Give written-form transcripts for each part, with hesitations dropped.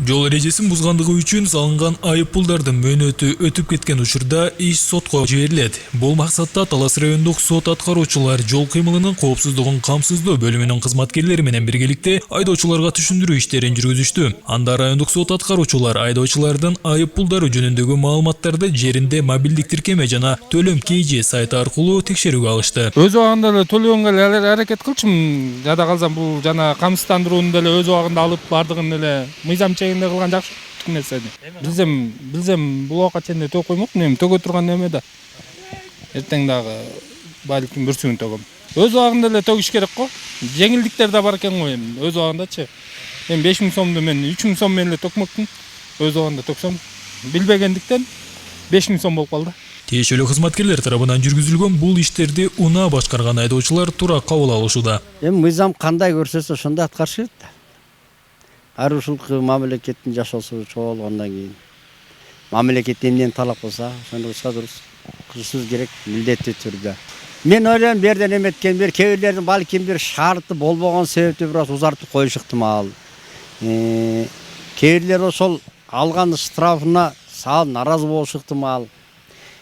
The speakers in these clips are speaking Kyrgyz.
Жол эрежесин бузгандыгы үчүн салынган айып пулдардын мөөнөтү өтүп кеткен учурда иш сотко жиберилет. Бул максатта Талас райондук сот аткаруучулар жол кыймылынын коопсуздугун камсыздоо бөлүмүнүн кызматкерлери менен биргеликте айдоочуларга түшүндүрүү иштерин жүргүзүштү. Анда райондук сот аткаруучулар айдоочулардын айып пулдары жөнүндөгү маалыматтарды жеринде мобилдик тиркеме жана төлөм KG сайты аркылуу текшерүүгө алышты. Өз убагында эле төлөгөнгө эле аракет кылчумун. Жада калсам бул жана камсыздандырууну деле өз убагында алып бардыгын эле мыйзам чегинде кылган жакшы нерсени. Билсем бул убакка чейин төгүп коймокмун, эми төгө турган неме да. Эртең дагы балким бүрсүгүн төгөм. Өз убагында эле төгүш керек го. Жеңилдиктер да бар экен го эми. Өз убагындачы. Эми 5000 сомду мен 3000 сом менен эле төкмөкмүн. Өз убагында төксөм билбегендиктен 5000 сом болуп калды. Тиешелүү кызматкерлер тарабынан жүргүзүлгөн бул иштерди унаа башкарган айдоочулар туура кабыл алышууда. Эми мыйзам кандай көрсөтсө ошондой аткарыш керек да. Ар ушул мамлекеттин жашоосу чоо болгондон кийин мамлекет эмнени талап кылса, ошону кылышка дурус. Кылышыбыз керек милдеттүү түрдө. Мен ойлойм бу жерден эметкен бир кээ бирлердин балким бир шарты болбогон себептен бир аз узартып коюш ыктымал. Кээ бирлер ошол алган штрафына сал наразы болуш ыктымал.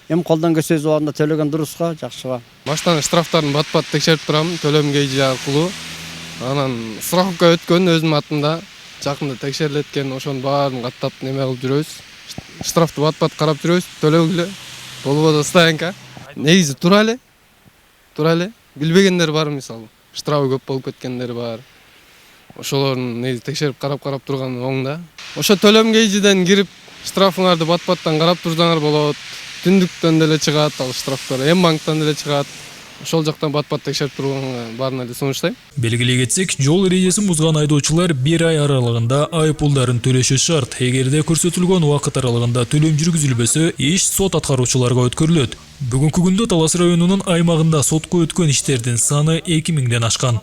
Эми колдон келсе өз убагында төлөгөн дуруска, жакшыга. Баштан штрафтарын бат-бат текшерип турам, төлөм KG аркылуу. Анан страховка өткөн өзүмдүн атымда жакында текшерилет экен, ошонун баарын каттап неме кылып жүрөбүз. Штрафты бат-бат карап жүрөбүз, төлөгүлө. Болбодо стоянка. Негизи туура эле. Билбегендер бар мисалы. Штрафы көп болуп кеткендер бар. Ошолордун негизи текшерип карап турган оң да. Ошо төлөм KGден кирип, штрафыңарды бат-баттан карап турсаңар болот. Түндүктөн деле чыгат ал штрафтар, М-банктан деле чыгат. Ошол жактан бат-бат текшерип турганга баарына эле сунуштайм. Белгилей кетсек, жол эрежесин бузган айдоочулар 1 ай аралыгында айып пулдарын төлөшү шарт. Эгерде көрсөтүлгөн убакыт аралыгында төлөм жүргүзүлбөсө, иш сот аткаруучуларга өткөрүлөт. Бүгүнкү күндө Талас районунун аймагында сотко өткөн иштердин саны 2000ден ашкан.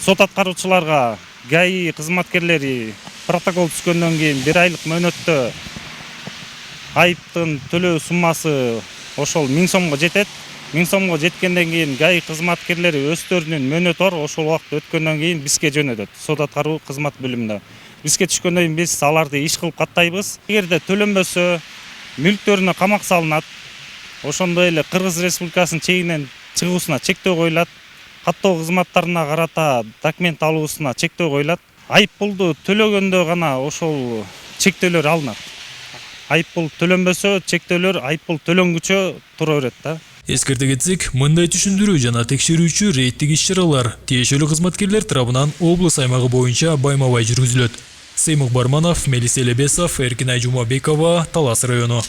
Сот аткаруучуларга ГАИ кызматкерлери протокол түзгөндөн кийин 1 айлык мөөнөттө айыптын төлөө суммасы ошол 1000 сомго жетет. 1000 сомго жеткенден кийин ГАИ кызматкерлери өздөрүнүн мөөнөтү бар, ошол убакыт өткөндөн кийин бизге жөнөтөт. Сот аткаруу кызмат бөлүмүнө. Бизге түшкөндөн кийин биз аларды иш кылып каттайбыз. Эгерде төлөнбөсө мүлктөрүнө камак салынат. Ошондой эле Кыргыз Республикасынын чегинен чыгуусуна чектөө коюлат. Каттоо кызматтарына карата документ алуусуна чектөө коюлат. Айып пулду төлөгөндө гана ошол чектөөлөр алынат. Айып пул төлөнбөсө чектөөлөр айып пул төлөнгүчө тура берет да. Эскерте кетсек, мындай түшүндүрүү жана текшерүүчү рейдтик иш-чаралар тиешелүү кызматкерлер тарабынан облус аймагы боюнча байма-бай жүргүзүлөт. Сеймук Барманов, Мелис Элебесов, Эркинай Жумабекова, Талас району.